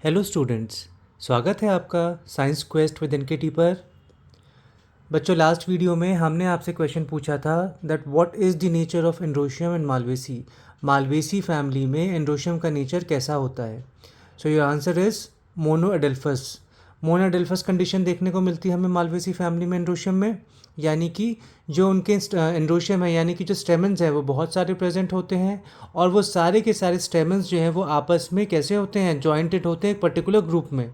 Hello students, स्वागत है आपका साइंस क्वेस्ट विद एनकेटी पर। बच्चों, लास्ट वीडियो में हमने आपसे क्वेश्चन पूछा था that what is the nature of androecium and Malvaceae. Malvaceae family में एंड्रोशियम का नेचर कैसा होता है। So your answer is monoadelphous. Monoadelphous condition देखने को मिलती है हमें मालवेसी फैमिली में एंड्रोशियम में, यानी कि जो उनके एंड्रोशियम है यानी कि जो स्टेमन्स हैं वो बहुत सारे प्रेजेंट होते हैं और वो सारे के सारे स्टेमन्स जो हैं वो आपस में कैसे होते हैं, जॉइंटेड होते हैं एक पर्टिकुलर ग्रुप में।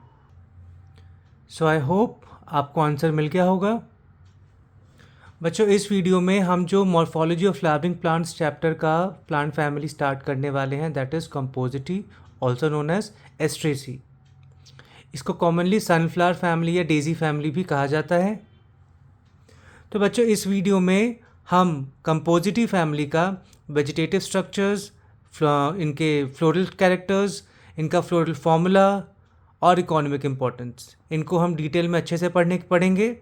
सो आई होप आपको आंसर मिल गया होगा। बच्चों, इस वीडियो में हम जो morphology of flowering plants chapter का प्लांट फैमिली स्टार्ट करने वाले हैं, that is Compositae, also known as Asteraceae. इसको कॉमनली सनफ्लावर फैमिली या डेजी फैमिली भी कहा जाता है। तो बच्चों, इस वीडियो में हम कंपोजिटी फैमिली का वेजिटेटिव स्ट्रक्चर्स, इनके फ्लोरल कैरेक्टर्स, इनका फ्लोरल फार्मूला और इकोनॉमिक इम्पोर्टेंस, इनको हम डिटेल में अच्छे से पढ़ेंगे।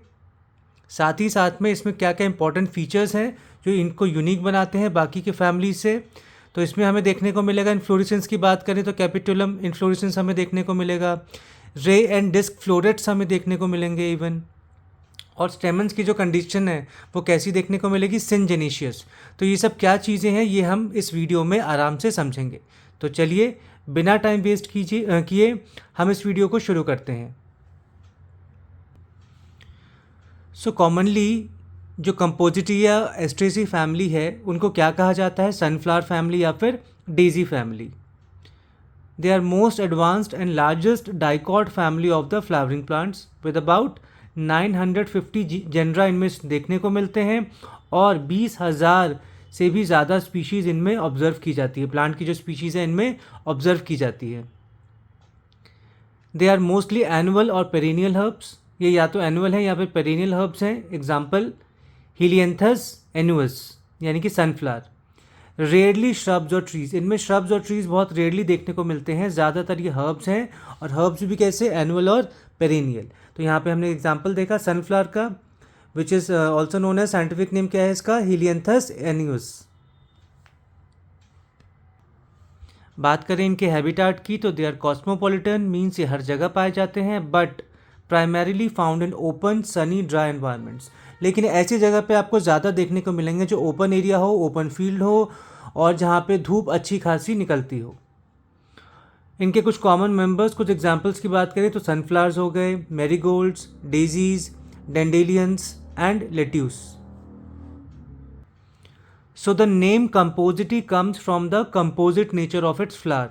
साथ ही साथ में इसमें क्या क्या इंपॉर्टेंट फीचर्स हैं जो इनको यूनिक बनाते हैं बाकी के फैमिली से। तो इसमें हमें देखने को मिलेगा, इन्फ्लोरेसेंस की बात करें तो कैपिटुलम इन्फ्लोरेसेंस हमें देखने को मिलेगा, रे एंड डिस्क फ्लोरेट्स हमें देखने को मिलेंगे इवन, और स्टेमन्स की जो कंडीशन है वो कैसी देखने को मिलेगी, सिनजेनिशियस। तो ये सब क्या चीज़ें हैं ये हम इस वीडियो में आराम से समझेंगे। तो चलिए बिना टाइम वेस्ट किए हम इस वीडियो को शुरू करते हैं। सो कॉमनली जो कंपोजिटी या एस्ट्रेसी फैमिली है उनको क्या कहा जाता है, सनफ्लावर फैमिली या फिर daisy family. They are most advanced and largest dicot family of the flowering plants with about 950 genera इनमें देखने को मिलते हैं और 20,000 से भी ज़्यादा स्पीशीज़ इनमें ऑब्जर्व की जाती है। प्लांट की जो स्पीशीज़ है इनमें ऑब्जर्व की जाती है। दे आर मोस्टली एनुअल और पेरेनियल हर्ब्स। ये या तो एनुअल है या फिर पेरेनियल हर्ब्स हैं। एग्जाम्पल हीलियंथस एनुअस यानी कि सनफ्लावर। रेयरली श्रब्स और ट्रीज़, इनमें श्रब्स और ट्रीज़ बहुत रेयरली देखने को मिलते हैं। ज़्यादातर ये हर्ब्स हैं और हर्ब्स भी कैसे, एनुअल और पेरेनियल। तो यहाँ पे हमने एग्जाम्पल देखा सनफ्लावर का, which is also known as, scientific name क्या है इसका, हीलियंथस एनुअस। बात करें इनके हैबिटाट की तो दे आर कॉस्मोपॉलिटन, मीन्स ये हर जगह पाए जाते हैं, but primarily found in open Sunny dry environments. लेकिन ऐसी जगह पे आपको ज़्यादा देखने को मिलेंगे जो ओपन एरिया हो, ओपन फील्ड हो और जहाँ पे धूप अच्छी खासी निकलती हो। इनके कुछ कॉमन मेंबर्स, कुछ एग्जांपल्स की बात करें तो सनफ्लावर्स हो गए, marigolds, daisies, dandelions and lettuce. So the name composite comes from the composite nature of its flower,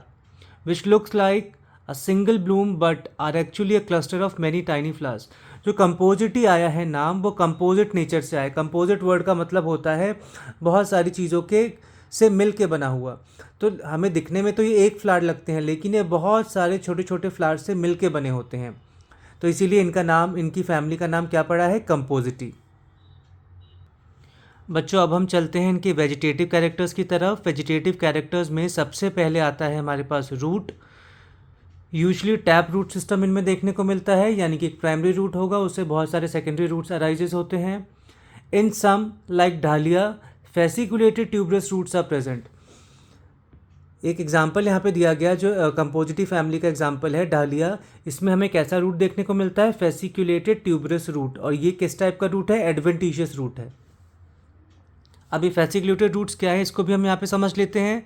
which looks like a single bloom but are actually a cluster of many tiny flowers. जो composite आया है नाम, वो composite nature से आया है। composite word का मतलब होता है बहुत सारी चीज़ों के से मिल के बना हुआ। तो हमें दिखने में तो ये एक फ्लावर लगते हैं लेकिन ये बहुत सारे छोटे छोटे फ्लावर से मिल के बने होते हैं। तो इसीलिए इनका नाम, इनकी फैमिली का नाम क्या पड़ा है, कंपोजिटी। बच्चों, अब हम चलते हैं इनके वेजिटेटिव कैरेक्टर्स की तरफ। वेजिटेटिव कैरेक्टर्स में सबसे पहले आता है हमारे पास root. Usually tap root system इनमें देखने को मिलता है, यानी कि एक प्राइमरी रूट होगा, उससे बहुत सारे सेकेंडरी रूट्स अराइजेस होते हैं। इन सम लाइक डालिया fasciculated tuberous roots are present. एक एग्जाम्पल यहाँ पे दिया गया जो कंपोजिटी फैमिली का एग्जाम्पल है डालिया। इसमें हमें कैसा रूट देखने को मिलता है, फेसिकुलेटेड ट्यूबरस रूट। और ये किस टाइप का रूट है, एडवेंटिशियस रूट है। अभी फेसिकुलेटेड रूट्स क्या है इसको भी हम यहाँ पे समझ लेते हैं।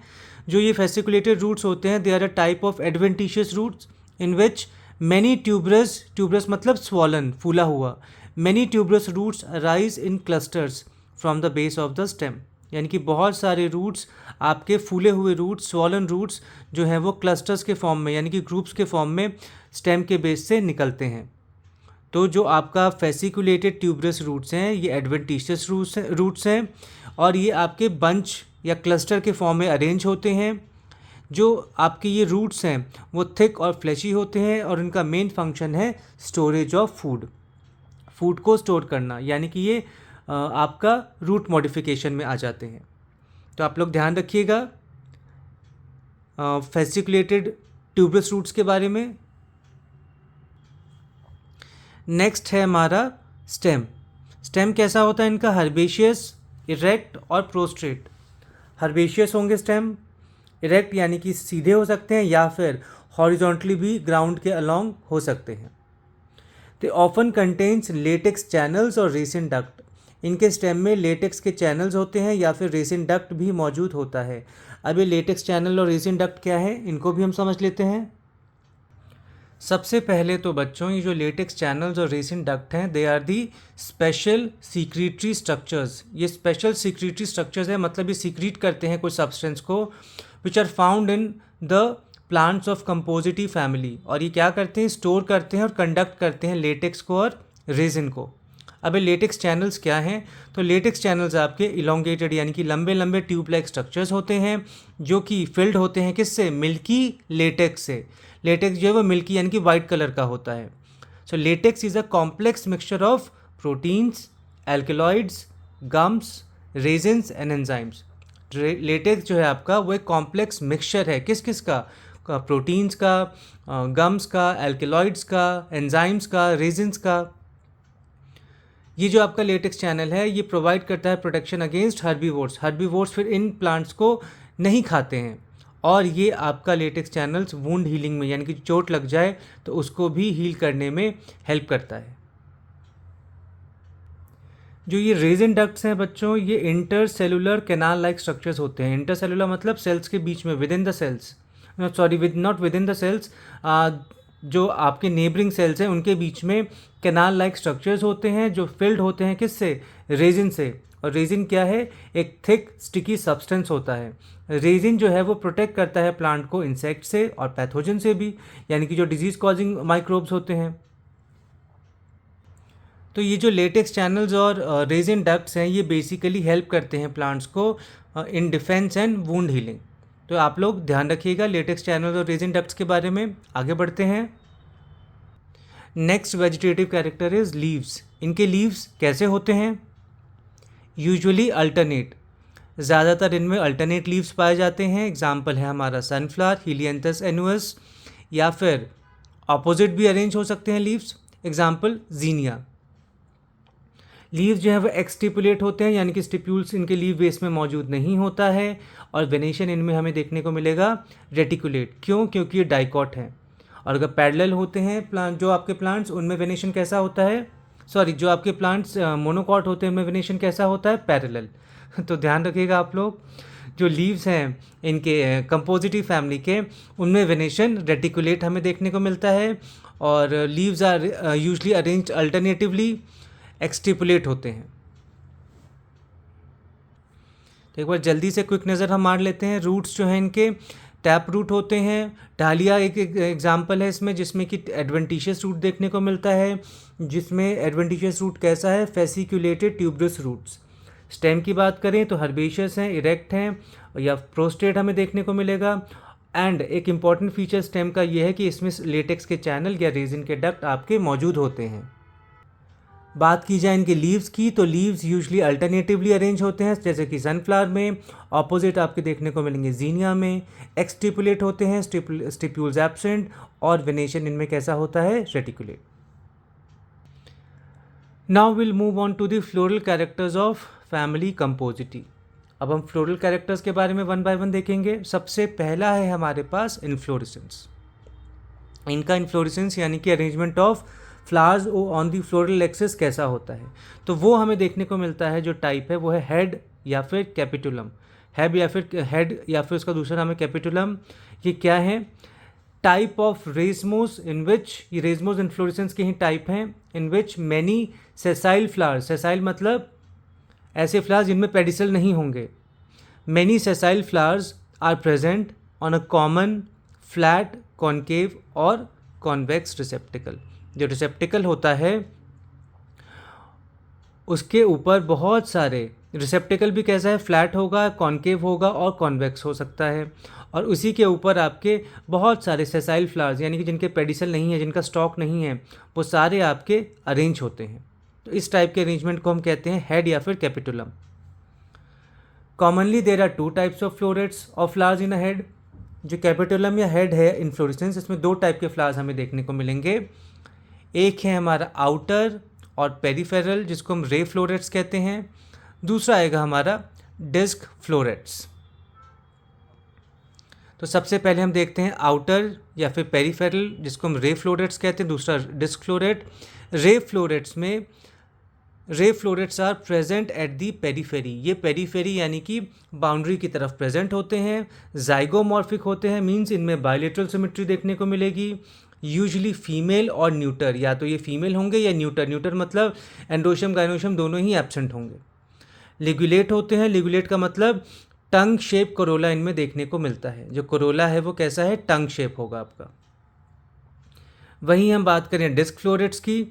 जो ये फेसिकुलेटेड रूट्स होते हैं, they are a type of adventitious roots in which many tuberous मतलब स्वॉलन, फूला हुआ, many tuberous roots arise in clusters from the base of the stem. यानी कि बहुत सारे रूट्स, आपके फूले हुए रूट्स, स्वॉलन रूट्स जो हैं वो क्लस्टर्स के फॉर्म में यानी कि ग्रुप्स के फॉर्म में स्टेम के बेस से निकलते हैं। तो जो आपका फेसिकुलेटेड ट्यूबरस रूट्स हैं ये एडवेंटिशियस रूट्स हैं और ये आपके बंच या क्लस्टर के फॉर्म में अरेंज होते हैं। जो आपके ये रूट्स हैं वो थिक और फ्लैशी होते हैं और इनका मेन फंक्शन है स्टोरेज ऑफ फूड को स्टोर करना, यानी कि ये आपका रूट मॉडिफिकेशन में आ जाते हैं। तो आप लोग ध्यान रखिएगा फेसिकुलेटेड ट्यूबरस रूट्स के बारे में। नेक्स्ट है हमारा स्टेम। स्टेम कैसा होता है इनका, हर्बेशियस, इरेक्ट और प्रोस्ट्रेट। हर्बेशियस होंगे स्टेम, इरेक्ट यानी कि सीधे हो सकते हैं या फिर हॉरिजॉन्टली भी ग्राउंड के अलोंग हो सकते हैं। They often contains latex channels और रेसिन डक्ट। इनके स्टेम में लेटेक्स के चैनल्स होते हैं या फिर रेसिन डक्ट भी मौजूद होता है। अब ये लेटेक्स चैनल और रेसिन डक्ट क्या है, इनको भी हम समझ लेते हैं। सबसे पहले तो बच्चों, ये जो लेटेक्स चैनल्स और रेसिन डक्ट हैं, they are the special secretory structures. ये स्पेशल सीक्रेटरी स्ट्रक्चर्स है, मतलब ये सीक्रेट करते हैं कुछ सब्सटेंस को, which are found in the plants of compositae family. और ये क्या करते हैं, स्टोर करते हैं और कंडक्ट करते हैं लेटेक्स को और रेजिन को। अब ये लेटेक्स चैनल्स क्या हैं, तो लेटेक्स चैनल्स आपके इलोंगेटेड यानी कि लंबे लंबे ट्यूब लाइक स्ट्रक्चर्स होते हैं जो कि फिल्ड होते हैं किससे, मिल्की लेटेक्स से। लेटेक्स जो है वो मिल्की यानी कि वाइट कलर का होता है। So latex is a complex mixture of proteins, alkaloids, gums, resins and enzymes. Latex जो है आपका वो एक कॉम्प्लेक्स मिक्सचर है, किस किस का, प्रोटीन्स का, गम्स का, एल्केलॉइड्स का, एंजाइम्स का, रेजिन्स का। ये जो आपका लेटेक्स चैनल है ये प्रोवाइड करता है प्रोटेक्शन अगेंस्ट हर्बीवोर्स। हर्बीवोर्स फिर इन प्लांट्स को नहीं खाते हैं, और ये आपका लेटेक्स चैनल्स वुंड हीलिंग में यानी कि चोट लग जाए तो उसको भी हील करने में हेल्प करता है। जो ये रेजिन डक्ट्स हैं बच्चों, ये इंटरसेलुलर कैनाल लाइक स्ट्रक्चर्स होते हैं। इंटरसेलुलर मतलब सेल्स के बीच में, within the cells, not within the cells, जो आपके नेबरिंग सेल्स हैं उनके बीच में कैनाल लाइक स्ट्रक्चर्स होते हैं जो फिल्ड होते हैं किससे, रेजिन से। और रेजिन क्या है, एक थिक स्टिकी सब्सटेंस होता है। रेजिन जो है वो प्रोटेक्ट करता है प्लांट को इंसेक्ट से और पैथोजन से भी, यानी कि जो डिजीज कॉजिंग माइक्रोब्स होते हैं। तो ये जो लेटेक्स चैनल्स और रेजिन डक्ट्स हैं ये बेसिकली हेल्प करते हैं प्लांट्स को in defence and wound healing. तो आप लोग ध्यान रखिएगा लेटेक्स चैनल्स और रेजिन डक्ट्स के बारे में। आगे बढ़ते हैं। Next vegetative character is leaves. इनके लीव्स कैसे होते हैं, यूजुअली अल्टरनेट, ज़्यादातर इनमें अल्टरनेट लीव्स पाए जाते हैं। एग्जाम्पल है हमारा सनफ्लावर, हीलियंथस एनुअस, या फिर ऑपोजिट भी अरेंज हो सकते हैं लीव्स, एग्जाम्पल जीनिया। लीव्स जो है वो एक्सटिपुलेट होते हैं यानी कि स्टिप्यूल्स इनके लीव बेस में मौजूद नहीं होता है, और वेनेशन इनमें हमें देखने को मिलेगा रेटिकुलेट। क्यों, क्योंकि ये डाइकॉट हैं। और अगर पैरेलल होते हैं प्लांट, जो आपके प्लांट्स, उनमें वेनेशन कैसा होता है, सॉरी जो आपके प्लांट्स मोनोकॉट होते हैं उनमें वेनेशन कैसा होता है, पैरेलल। तो ध्यान रखिएगा आप लोग, जो लीव्स हैं इनके कंपोजिटिव फैमिली के, उनमें वेनेशन रेटिकुलेट हमें देखने को मिलता है, और leaves are usually arranged alternatively, exstipulate होते हैं। तो एक बार जल्दी से क्विक नज़र हम मार लेते हैं। रूट्स जो हैं इनके टैप रूट होते हैं। डालिया एक एग्जाम्पल है इसमें, जिसमें कि एडवेंटिशियस रूट देखने को मिलता है, जिसमें एडवेंटिशियस रूट कैसा है, फेसिक्यूलेटेड ट्यूबरस रूट्स। स्टेम की बात करें तो हर्बेशियस हैं, इरेक्ट हैं, या प्रोस्ट्रेट हमें देखने को मिलेगा। एंड एक इम्पॉर्टेंट फीचर स्टेम का ये है कि इसमें लेटेक्स के चैनल या रेजिन के डक्ट आपके मौजूद होते हैं। बात की जाए इनके लीव्स की, तो लीव्स यूजली अल्टरनेटिवली अरेंज होते हैं, जैसे कि सनफ्लावर में। ऑपोजिट आपके देखने को मिलेंगे जीनिया में। एक्सटिपुलेट होते हैं, स्टिप्यूल्स एब्सेंट, और वेनेशन इनमें कैसा होता है, reticulate. Now will move on to the floral characters of family compositae. अब हम फ्लोरल कैरेक्टर्स के बारे में वन बाय वन देखेंगे। सबसे पहला है हमारे पास इन्फ्लोरेसेंस। इनका इन्फ्लोरेसेंस यानी कि arrangement of flowers on the floral axis कैसा होता है, तो वो हमें देखने को मिलता है। जो टाइप है वो है हेड या फिर कैपिटुलम। हेड या फिर उसका दूसरा नाम है कैपिटुलम। ये क्या है, type of racemose, in which, ये रेसमोस इन्फ्लोरेसेंस के ही टाइप हैं, in which many sessile flowers, sessile मतलब ऐसे फ्लावर्स जिनमें पेडिसल नहीं होंगे, many sessile flowers are present on a common flat concave और कॉन्वेक्स रिसेप्टिकल। जो रिसेप्टिकल होता है उसके ऊपर बहुत सारे, रिसेप्टिकल भी कैसा है, फ्लैट होगा, कॉनकेव होगा और कॉन्वेक्स हो सकता है, और उसी के ऊपर आपके बहुत सारे सेसाइल फ्लावर्स यानी कि जिनके पेडिसल नहीं है, जिनका स्टॉक नहीं है, वो सारे आपके अरेंज होते हैं। तो इस टाइप के अरेंजमेंट को हम कहते हैं हेड या फिर capitulum. Commonly there are two types of florets of flowers in a head. जो कैपिटुलम या हेड है इन्फ्लोरेसेंस, इसमें दो टाइप के फ्लावर्स हमें देखने को मिलेंगे। एक है हमारा आउटर और पेरिफेरल, जिसको हम रे फ्लोरेट्स कहते हैं। दूसरा आएगा हमारा डिस्क फ्लोरेट्स। तो सबसे पहले हम देखते हैं आउटर या फिर पेरिफेरल, जिसको हम रे फ्लोरेट्स कहते हैं, दूसरा डिस्क फ्लोरेट। रे फ्लोरेट्स में ray florets are present at the periphery, ये पेरीफेरी यानी कि बाउंड्री की तरफ प्रेजेंट होते हैं। जाइगोमॉर्फिक होते हैं, मींस इनमें बायलेटरल सिमेट्री देखने को मिलेगी। यूजुअली फीमेल और न्यूटर, या तो ये फीमेल होंगे या न्यूटर, न्यूटर मतलब एंडोशम गाइनोशम दोनों ही एब्सेंट होंगे। लिगुलेट होते हैं, लिगुलेट का मतलब टंग शेप कोरोला इनमें देखने को मिलता है। जो कोरोला है वो कैसा है, टंग शेप होगा आपका। वहीं हम बात करें डिस्क फ्लोरेट्स की,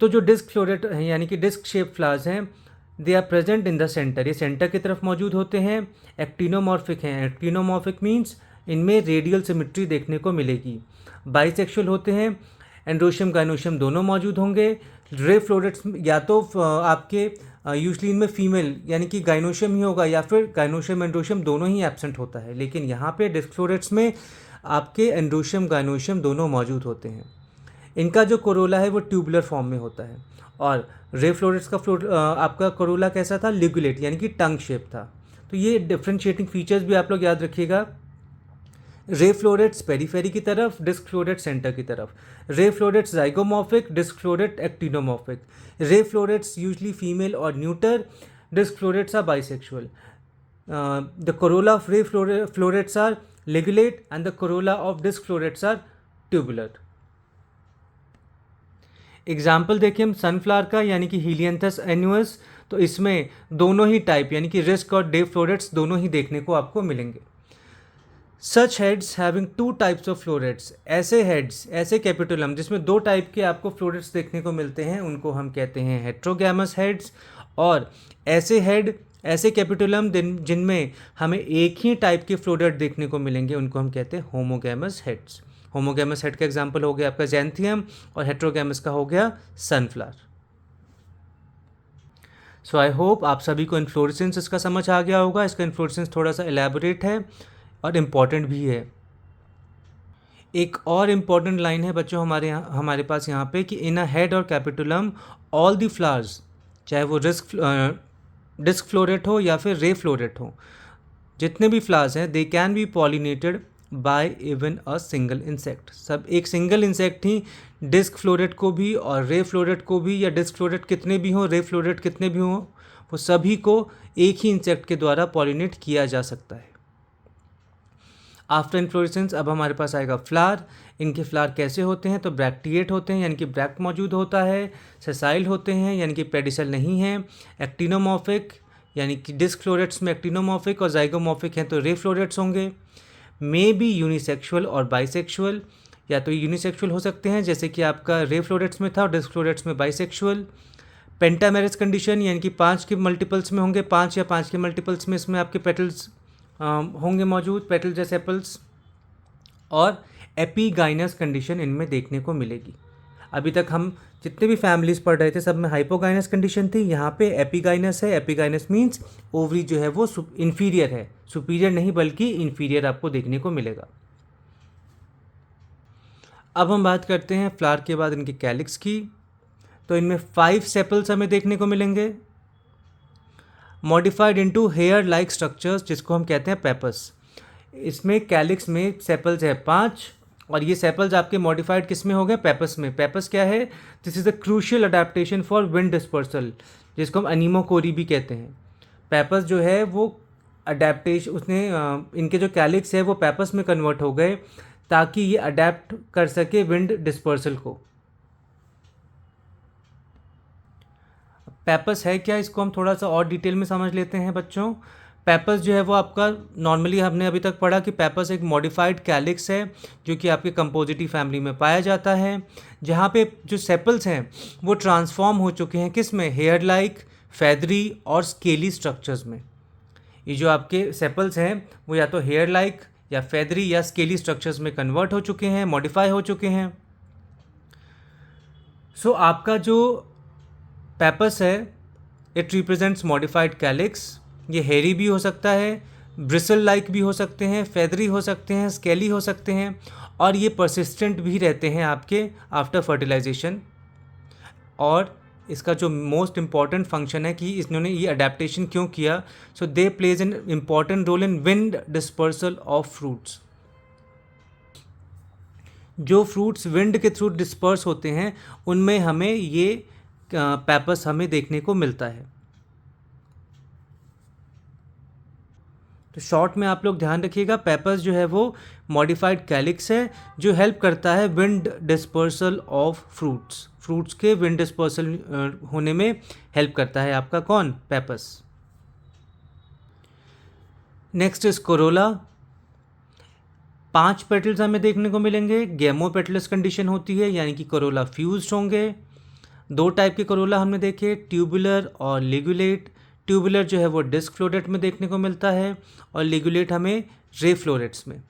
तो जो डिस्क फ्लोरेट हैं यानी कि डिस्क शेप फ्लावर्स हैं, they are present in the centre, ये सेंटर की तरफ मौजूद होते हैं। एक्टिनोमॉर्फिक हैं, एक्टिनोमॉर्फिक मीन्स इनमें रेडियल सिमेट्री देखने को मिलेगी। बाइसेक्सुअल होते हैं, एंड्रोशियम गाइनोशियम दोनों मौजूद होंगे। रे फ्लोरेट्स या तो आपके यूजली इनमें फीमेल यानी कि गाइनोशियम ही होगा, या फिर गाइनोशियम एंड्रोशियम दोनों ही एब्सेंट होता है। लेकिन यहाँ पे डिस्क फ्लोरेट्स में आपके एंड्रोशियम गाइनोशियम दोनों मौजूद होते हैं। इनका जो कोरोला है वो ट्यूबुलर फॉर्म में होता है। और रे फ्लोरेट्स का आपका कोरोला कैसा था, लिगुलेट यानी कि टंग शेप था। तो ये डिफ्रेंशिएटिंग फीचर्स भी आप लोग याद रखिएगा। रे फ्लोरेट्स पेरीफेरी की तरफ, डिस्क फ्लोरेट सेंटर की तरफ। Ray florets zygomorphic, disc floret actinomorphic. Ray florets usually female और neuter, disc florets are bisexual. The corolla of ray florets are ligulate and the corolla of disc florets are tubular. Example देखिए हम sunflower का यानी कि हीलियंथस एन्युअस, तो इसमें दोनों ही type यानी कि डिस्क और डे फ्लोरेट्स दोनों ही देखने को आपको मिलेंगे। Such heads having two types of florets, ऐसे हेड्स, ऐसे कैपिटुलम जिसमें दो टाइप के आपको फ्लोरेट्स देखने को मिलते हैं उनको हम कहते हैं हेट्रोगैमस हेड्स। और ऐसे हेड, ऐसे कैपिटुलम जिनमें हमें एक ही टाइप के फ्लोरेट देखने को मिलेंगे उनको हम कहते हैं होमोगैमस हेड्स। होमोगैमस हेड का एग्जाम्पल हो गया आपका जैंथियम, और हेट्रोगैमस का हो गया सनफ्लावर। सो आई होप आप सभी को इन्फ्लोरेसेंस इसका समझ आ गया होगा। इसका इन्फ्लोरेसेंस थोड़ा सा एलैबोरेट है और इम्पॉर्टेंट भी है। एक और इम्पॉर्टेंट लाइन है बच्चों हमारे पास यहाँ पे कि इन अ हेड और कैपिटुलम ऑल द फ्लावर्स, चाहे वो डिस्क फ्लोरेट हो या फिर रे फ्लोरेट हो, जितने भी फ्लावर्स हैं they can be pollinated bye even a single insect. सब एक सिंगल इंसेक्ट ही डिस्क फ्लोरेट को भी और रे फ्लोरेट को भी, या डिस्क फ्लोरेट कितने भी हों, रे फ्लोरेट कितने भी हों, वो सभी को एक ही इंसेक्ट के द्वारा पॉलिनेट किया जा सकता है। आफ्टर इन्फ्लोरेसेंस अब हमारे पास आएगा फ्लावर। इनके फ्लावर कैसे होते हैं, तो ब्रैक्टिएट होते हैं यानी कि ब्रैक्ट मौजूद होता है। सेसाइल होते हैं यानी कि पेडिसल नहीं है। एक्टिनोमॉर्फिक यानी कि डिस्क फ्लोरेट्स में एक्टिनोमॉर्फिक और जाइगोमॉर्फिक हैं तो रे फ्लोरेट्स होंगे। मे बी यूनिसेक्सुअल और बाइसेक्सुअल, या तो यूनिसेक्सुअल हो सकते हैं जैसे कि आपका रे फ्लोरेट्स में था और डिस्क फ्लोरेट्स में बाइसेक्सुअल। पेंटामेरस कंडीशन यानी कि 5 के मल्टीपल्स में होंगे, 5 या 5 के मल्टीपल्स में इसमें आपके पेटल्स होंगे मौजूद, पेटल जैसे एपल्स। और एपीगाइनस कंडीशन इनमें देखने को मिलेगी। अभी तक हम जितने भी फैमिलीज पढ़ रहे थे सब में हाइपोगाइनस कंडीशन थी, यहाँ पे एपीगाइनस है। एपीगाइनस मीन्स ओवरी जो है वो इन्फीरियर है, सुपीरियर नहीं बल्कि इन्फीरियर आपको देखने को मिलेगा। अब हम बात करते हैं फ्लावर के बाद इनके कैलिक्स की। तो इनमें 5 सेपल्स हमें देखने को मिलेंगे, modified into hair like structures जिसको हम कहते हैं पेपस। इसमें कैलिक्स में सेपल्स है 5, और ये सेपल्स आपके मॉडिफाइड किस में हो गए, पेपस में। पेपस क्या है, this is a crucial adaptation for wind dispersal, जिसको हम अनीमोकोरी भी कहते हैं। पेपस जो है वो अडेप्टेशन, उसने इनके जो कैलिक्स है वो पेपस में कन्वर्ट हो गए ताकि ये अडेप्ट कर सके विंड डिस्पर्सल को। पेपस है क्या, इसको हम थोड़ा सा और डिटेल में समझ लेते हैं बच्चों। पेपस जो है वो आपका नॉर्मली हमने अभी तक पढ़ा कि पेपस एक मॉडिफाइड कैलिक्स है जो कि आपके कंपोजिटी फैमिली में पाया जाता है, जहाँ पे जो सेपल्स हैं वो ट्रांसफॉर्म हो चुके हैं किस में, हेयर लाइक, फेदरी और स्केली स्ट्रक्चर्स में। ये जो आपके सेपल्स हैं वो या तो हेयर लाइक या फेदरी या स्केली स्ट्रक्चर्स में कन्वर्ट हो चुके हैं, मॉडिफाई हो चुके हैं। सो आपका जो पेपस है इट रिप्रेजेंट्स मॉडिफाइड कैलिक्स। ये हेरी भी हो सकता है, ब्रिसल लाइक भी हो सकते हैं, फेदरी हो सकते हैं, स्केली हो सकते हैं, और ये परसिस्टेंट भी रहते हैं आपके आफ्टर फर्टिलाइजेशन। और इसका जो मोस्ट इम्पॉर्टेंट फंक्शन है कि इन्होंने ये अडेप्टेशन क्यों किया, so they plays an important role in wind dispersal of fruits. जो फ्रूट्स विंड के थ्रू डिस्पर्स होते हैं उनमें हमें ये पेपर्स हमें देखने को मिलता है। तो शॉर्ट में आप लोग ध्यान रखिएगा, पेपर्स जो है वो मॉडिफाइड कैलिक्स है जो हेल्प करता है wind dispersal of fruits. Fruits के विंड डिस्पर्सल होने में हेल्प करता है आपका कौन, papers. Next is Corolla. 5 petals हमें देखने को मिलेंगे। गैमोपेटलस कंडीशन होती है यानी कि कोरोला फ्यूज्ड होंगे। 2 टाइप के कोरोला हमने देखे, ट्यूबुलर और लिगुलेट। ट्यूबुलर जो है वो डिस्क फ्लोरेट में देखने को मिलता है और लिगुलेट हमें रे फ्लोरेट्स में।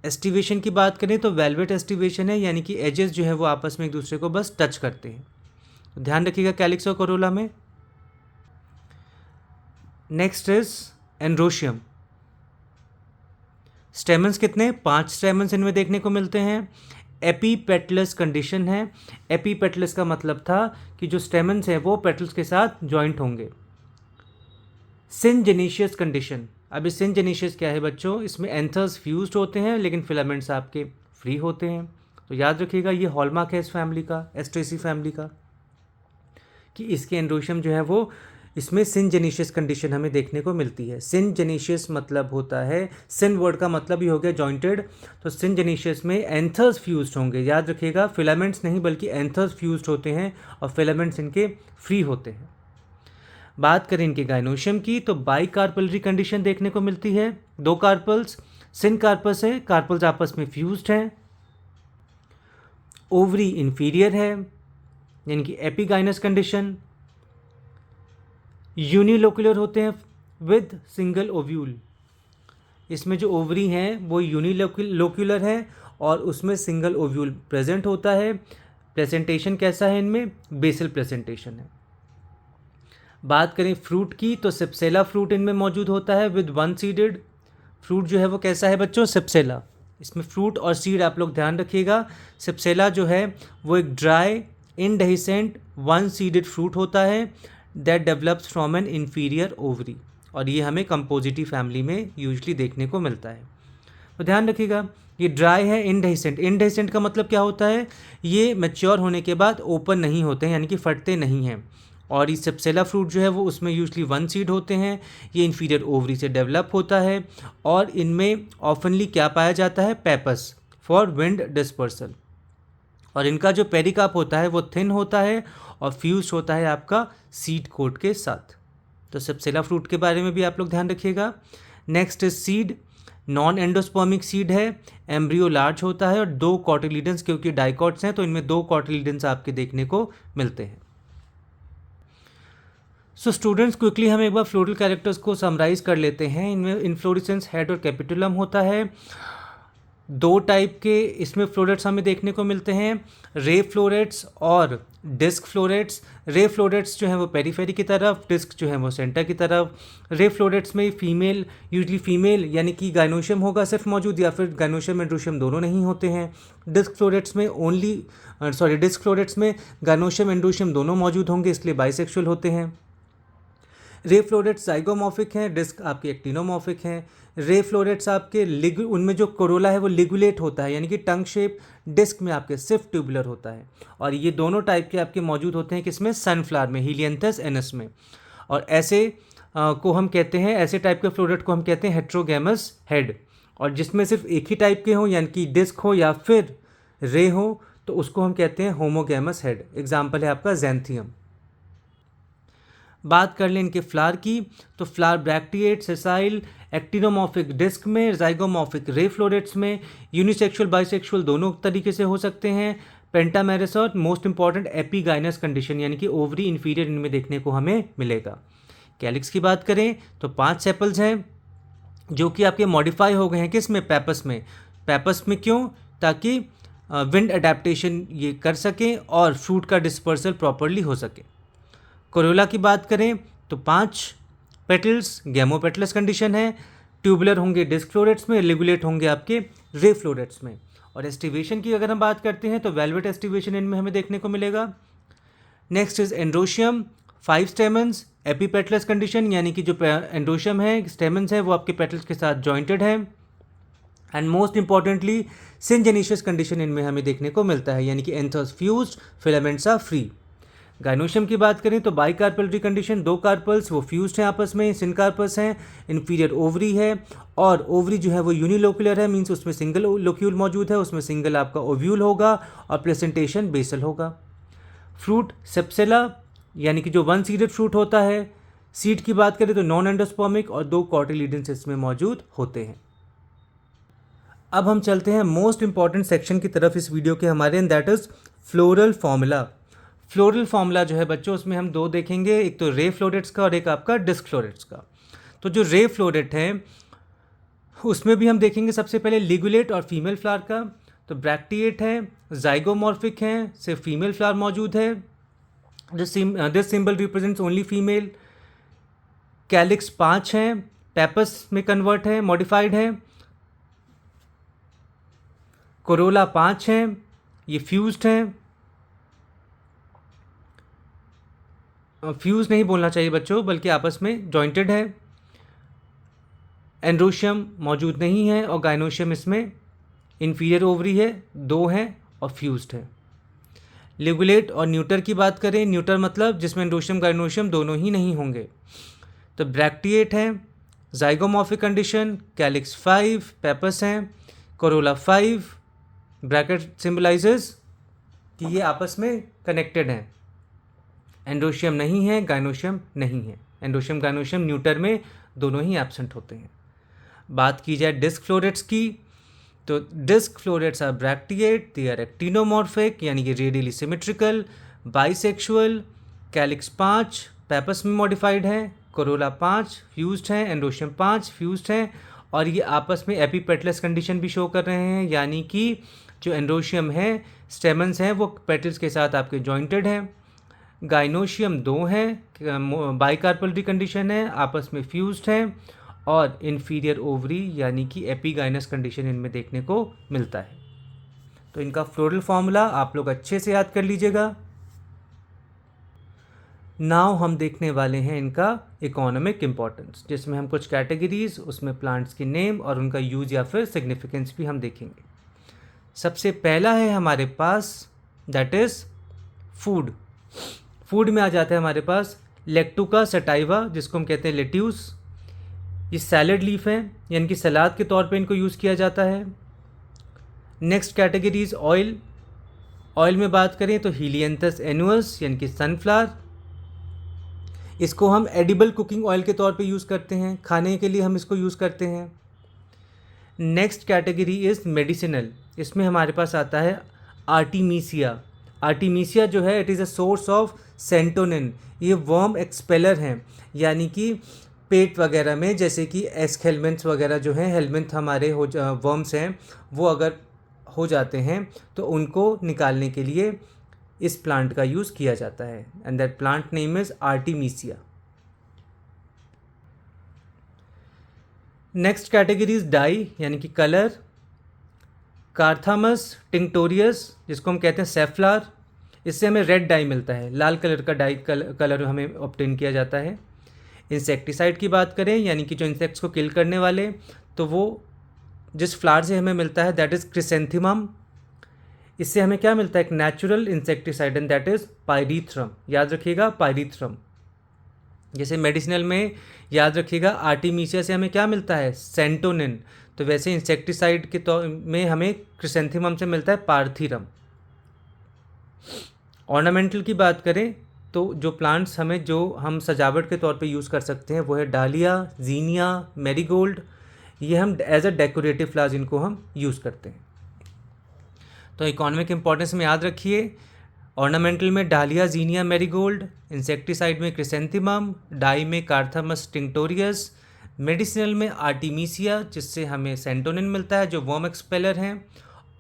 एस्टिवेशन की बात करें तो वेलवेट एस्टिवेशन है यानी कि एजेस जो है वो आपस में एक दूसरे को बस टच करते हैं। तो ध्यान रखिएगा कैलिक्स और कोरोला में। Next is androecium. स्टेमन्स कितने, 5 स्टेमन्स इनमें देखने को मिलते हैं। एपीपेटलस कंडीशन है। एपीपेटलस का मतलब था कि जो स्टेमन्स हैं वो पेटल्स के साथ जॉइंट होंगे। सिनजेनिशियस कंडीशन। अभी सिनजेनिशियस क्या है बच्चों, इसमें एंथर्स फ्यूज्ड होते हैं लेकिन फिलामेंट्स आपके फ्री होते हैं। तो याद रखिएगा ये हॉलमार्क है इस फैमिली का, एस्ट्रेसी फैमिली का, कि इसके एंड्रोशियम जो है वो इसमें सिनजेनिशियस कंडीशन हमें देखने को मिलती है। सिनजेनिशियस मतलब होता है, सिन वर्ड का मतलब ही हो गया जॉइंटेड, तो सिनजेनिशियस में एंथर्स फ्यूज्ड होंगे। याद रखिएगा फिलामेंट्स नहीं बल्कि एंथर्स फ्यूज्ड होते हैं और फिलामेंट्स इनके फ्री होते हैं। बात करें इनके गाइनोशियम की तो बाई कार्पलरी कंडीशन देखने को मिलती है। 2 कार्पल्स, सिन कार्पस है, कार्पल्स आपस में फ्यूज्ड हैं। ओवरी इंफीरियर है यानी कि एपिगाइनस कंडीशन। यूनिलोक्युलर होते हैं विद सिंगल ओव्यूल। इसमें जो ओवरी हैं वो यूनिलोक्युलर है और उसमें सिंगल ओव्यूल प्रेजेंट होता है। प्रेजेंटेशन कैसा है इनमें, बेसल प्रेजेंटेशन है। बात करें फ्रूट की तो सिप्सेला फ्रूट इनमें मौजूद होता है विद 1 सीडेड। फ्रूट जो है वो कैसा है बच्चों, सिप्सेला। इसमें फ्रूट और सीड आप लोग ध्यान रखिएगा। सिप्सेला जो है वो एक ड्राई इनडेहिसेंट 1 सीडेड फ्रूट होता है that develops from N inferior ovary, और ये हमें कंपोजिटी फैमिली में यूजली देखने को मिलता है। तो ध्यान रखिएगा ये ड्राई है, इनडेहिसेंट। इनडेहिसेंट का मतलब क्या होता है, ये मैच्योर होने के बाद ओपन नहीं होते हैं यानी कि फटते नहीं हैं। और ये सिप्सेला फ्रूट जो है वो उसमें यूजली 1 सीड होते हैं। ये इन्फीरियर ओवरी से डेवलप होता है और इनमें ऑफनली क्या पाया जाता है, पेपर्स फॉर विंड डिस्पर्सल। और इनका जो पेरिकाप होता है वो थिन होता है और फ्यूज होता है आपका सीड कोट के साथ। तो सिप्सेला फ्रूट के बारे में भी आप लोग ध्यान रखिएगा। Next is seed. Non endospermic seed है, एम्ब्रियो लार्ज होता है और 2 कॉटिलीडन्स, क्योंकि डाइकॉट्स हैं तो इनमें 2 कॉटिलीडन्स आपके देखने को मिलते हैं। सो स्टूडेंट्स क्विकली हम एक बार फ्लोरल कैरेक्टर्स को समराइज कर लेते हैं। इनमें इन्फ्लोरेसेंस हेड और कैपिटुलम होता है। 2 टाइप के इसमें फ्लोरेट्स हमें देखने को मिलते हैं, रे फ्लोरेट्स और डिस्क फ्लोरेट्स। रे फ्लोरेट्स जो है वो पेरीफेरी की तरफ, डिस्क जो है वो सेंटर की तरफ। रे फ्लोरेट्स में फीमेल, यूजली फीमेल यानी कि गाइनोशियम होगा सिर्फ मौजूद, या फिर गाइनोशियम एंड्रोशियम दोनों नहीं होते हैं। डिस्क फ्लोरेट्स में डिस्क फ्लोरेट्स में गाइनोशियम एंड्रोशियम दोनों मौजूद होंगे, इसलिए बाइसेक्सुअल होते हैं। रे फ्लोरेट्स जाइगोमॉर्फिक हैं, डिस्क आपके एक्टिनोमॉर्फिक हैं। रे फ्लोरेट्स आपके उनमें जो कोरोला है वो लिगुलेट होता है यानी कि टंग शेप, डिस्क में आपके सिर्फ ट्यूबुलर होता है। और ये दोनों टाइप के आपके मौजूद होते हैं किसमें, सनफ्लावर में, हीलियंथस एनस में। और ऐसे को हम कहते हैं, ऐसे टाइप के फ्लोरेट को हम कहते हैं हेट्रोगैमस हेड। और जिसमें सिर्फ एक ही टाइप के हों यानी कि डिस्क हो या फिर रे हो तो उसको हम कहते हैं होमोगैमस हेड। एग्जाम्पल है आपका जैंथियम। बात कर लें इनके फ्लावर की तो flower bracteate, sessile, actinomorphic disc में, जाइगोमॉर्फिक रे फ्लोरेट्स में, यूनिसेक्सुअल बाइसेक्सुअल दोनों तरीके से हो सकते हैं। पेंटामेरस और मोस्ट इंपॉर्टेंट एपीगाइनस कंडीशन यानी कि ओवरी इन्फीरियर इनमें देखने को हमें मिलेगा। कैलिक्स की बात करें तो 5 सेपल्स हैं जो कि आपके मॉडिफाई हो गए हैं किस में, पेपस में। पेपस में क्यों, ताकि विंड अडेप्टेशन ये कर सकें और फ्रूट का डिस्पर्सल प्रॉपरली हो सके। कोरोला की बात करें तो 5 पेटल्स, गैमोपेटलस कंडीशन है। ट्यूबुलर होंगे डिस्क फ्लोरेट्स में, लिगुलेट होंगे आपके रे फ्लोरेट्स में। और एस्टिवेशन की अगर हम बात करते हैं तो वेलवेट एस्टिवेशन इनमें हमें देखने को मिलेगा। Next is androecium, 5 stamens, epipetalous condition, यानी कि जो एंड्रोशियम है, स्टेमन्स है, वो आपके पेटल्स के साथ जॉइंटेड है। And most importantly syngenesious condition इनमें हमें देखने को मिलता है, यानी कि anthers fused, filaments are free. Gynoecium की बात करें तो बाइकार्पलरी कंडीशन, 2 कार्पल्स वो फ्यूज्ड हैं आपस में, सिनकार्पस हैं, इन्फीरियर ओवरी है, और ओवरी जो है वो यूनिलोक्यूलर है, मीन्स उसमें सिंगल लोक्यूल मौजूद है, उसमें सिंगल आपका ओव्यूल होगा और प्रेजेंटेशन बेसल होगा। फ्रूट सेप्सेला, यानी कि जो 1 सीडेड फ्रूट होता है। सीड की बात करें तो नॉन एंडोस्पर्मिक और 2 कॉटिलिडन्स इसमें मौजूद होते हैं। अब हम चलते हैं मोस्ट इंपॉर्टेंट सेक्शन की तरफ इस वीडियो के हमारे, and that is floral formula. Floral formula जो है बच्चों, उसमें हम 2 देखेंगे, एक तो रे फ्लोरेट्स का और एक आपका डिस्क फ्लोरेट्स का। तो जो रे फ्लोरेट है उसमें भी हम देखेंगे सबसे पहले लिगुलेट और फीमेल फ्लावर का। तो ब्रैक्टिएट है, जाइगोमॉर्फिक है, सिर्फ फीमेल फ्लावर मौजूद है, this symbol represents only female. Calyx 5 हैं, पेपस में कन्वर्ट है, मॉडिफाइड है। कोरोला 5 हैं, ये फ्यूज्ड हैं, फ्यूज नहीं बोलना चाहिए बच्चों, बल्कि आपस में जॉइंटेड है। एंड्रोशियम मौजूद नहीं है और गाइनोशियम इसमें इन्फीरियर ओवरी है, 2 हैं और फ्यूज्ड है। लिगुलेट और न्यूटर की बात करें, न्यूटर मतलब जिसमें एंड्रोशियम गाइनोशियम दोनों ही नहीं होंगे। तो ब्रैक्टिएट है, जाइगोमॉर्फिक कंडीशन, कैलिक्स 5, पेपस हैं, कोरोला 5, ब्रैकेट सिंबलाइजेस कि ये आपस में कनेक्टेड हैं। एंड्रोशियम नहीं है, गाइनोशियम नहीं है, एंड्रोशियम गाइनोशियम न्यूटर में दोनों ही एब्सेंट होते हैं। बात की जाए डिस्क फ्लोरेट्स की, तो disc florets are bracteate, they are actinomorphic, यानी कि radially symmetrical, bisexual, calyx 5 pappus में मॉडिफाइड है, कोरोला 5 फ्यूज्ड हैं, एंड्रोशियम 5 फ्यूज्ड हैं, और ये आपस में एपीपेटलस कंडीशन भी शो कर रहे हैं, यानी कि जो एंड्रोशियम है, स्टेमन्स हैं, वो पेटल्स के साथ आपके जॉइंटेड हैं। गाइनोशियम 2 हैं, बाइकार्पलरी कंडीशन है, आपस में फ्यूज्ड हैं, और इन्फीरियर ओवरी यानी कि एपीगाइनस कंडीशन इनमें देखने को मिलता है। तो इनका फ्लोरल फॉर्मूला आप लोग अच्छे से याद कर लीजिएगा। नाउ हम देखने वाले हैं इनका इकोनॉमिक इम्पोर्टेंस, जिसमें हम कुछ कैटेगरीज, उसमें प्लांट्स की नेम और उनका यूज या फिर सिग्निफिकेंस भी हम देखेंगे। सबसे पहला है हमारे पास, दैट इज फूड। फूड में आ जाता है हमारे पास लेक्टुका सटाइवा, जिसको हम कहते हैं लेट्यूस। ये सैलड लीफ है, यानी कि सलाद के तौर पे इनको यूज़ किया जाता है। Next category is oil. Oil में बात करें तो हीलियंथस एनुअस, यानी कि सनफ्लावर। इसको हम एडिबल कुकिंग ऑयल के तौर पे यूज़ करते हैं, खाने के लिए हम इसको यूज़ करते हैं। Next category is medicinal. इसमें हमारे पास आता है आर्टिमीसिया। आर्टिमीसिया जो है, it is a source of santonin. ये वर्म एक्सपेलर हैं, यानी कि पेट वगैरह में, जैसे कि एस्केलमेंट्स वगैरह जो हैं, हेलमेंथ हमारे वर्म्स हैं, वो अगर हो जाते हैं तो उनको निकालने के लिए इस प्लांट का यूज़ किया जाता है, and that plant name is Artemisia. Next category is dye, यानी कि कलर। कार्थामस टिंक्टोरियस, जिसको हम कहते हैं सेफ्लार, इससे हमें रेड डाई मिलता है, लाल कलर का डाई कलर हमें ऑब्टेन किया जाता है। इंसेक्टिसाइड की बात करें, यानी कि जो इंसेक्ट्स को किल करने वाले, तो वो जिस फ्लावर से हमें मिलता है दैट इज़ क्रिसेंथिमम। इससे हमें क्या मिलता है, एक natural insecticide, and that is pyrethrum. याद रखिएगा, पायरीथ्रम। जैसे मेडिसिनल में याद रखिएगा, आर्टिमीसिया से हमें क्या मिलता है, सेंटोनिन। तो वैसे इंसेक्टिसाइड के तौर में हमें क्रिसेंथिमम से मिलता है पार्थिरम। ऑर्नामेंटल की बात करें तो जो प्लांट्स हमें, जो हम सजावट के तौर पे यूज़ कर सकते हैं, वो है डालिया, जीनिया, मैरीगोल्ड। ये हम एज अ डेकोरेटिव फ्लावर्स इनको हम यूज़ करते हैं। तो इकोनॉमिक इंपॉर्टेंस में याद रखिए, ऑर्नामेंटल में डालिया, जीनिया, मैरीगोल्ड। इंसेक्टिसाइड में क्रिसेंथिमम। डाई में कार्थामस टिंक्टोरियस। मेडिसिनल में आर्टिमीसिया, जिससे हमें सेंटोनिन मिलता है, जो वर्म एक्सपेलर हैं।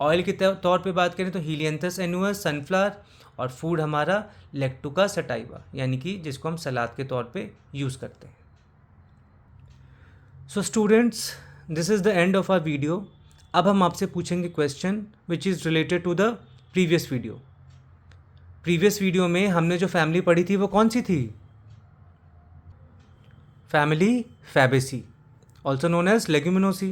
ऑयल के तौर पे बात करें तो हीलियंथस एनुअस, सनफ्लावर। और फूड हमारा लेक्टुका सटाइवा, यानी कि जिसको हम सलाद के तौर पे यूज़ करते हैं। So students, this is the end of our video. अब हम आपसे पूछेंगे question which is related to the previous video. Previous video में हमने जो फैमिली पढ़ी थी वो कौन सी थी? Family Fabaceae, also known as Leguminosae.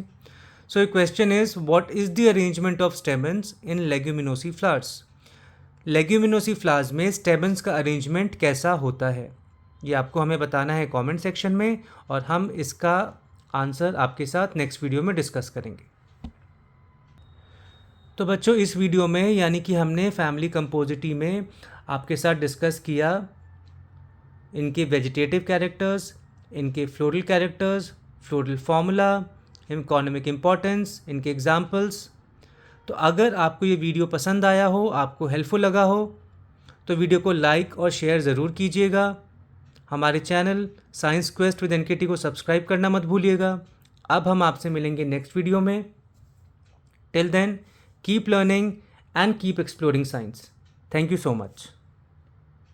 So your question is, what is the arrangement of stamens in Leguminosae flowers? Leguminosae flowers में stamens का arrangement कैसा होता है, ये आपको हमें बताना है कमेंट सेक्शन में, और हम इसका आंसर आपके साथ नेक्स्ट वीडियो में डिस्कस करेंगे। तो बच्चों, इस वीडियो में यानी कि हमने फैमिली कंपोजिटी में आपके साथ डिस्कस किया इनके वेजिटेटिव कैरेक्टर्स, इनके floral characters, floral formula, economic importance, इनके एग्जाम्पल्स। तो अगर आपको ये वीडियो पसंद आया हो, आपको हेल्पफुल लगा हो, तो वीडियो को लाइक और शेयर ज़रूर कीजिएगा। हमारे channel Science Quest with NKT को सब्सक्राइब करना मत भूलिएगा। अब हम आपसे मिलेंगे नेक्स्ट वीडियो में। Till then, keep learning and keep exploring science. Thank you so much.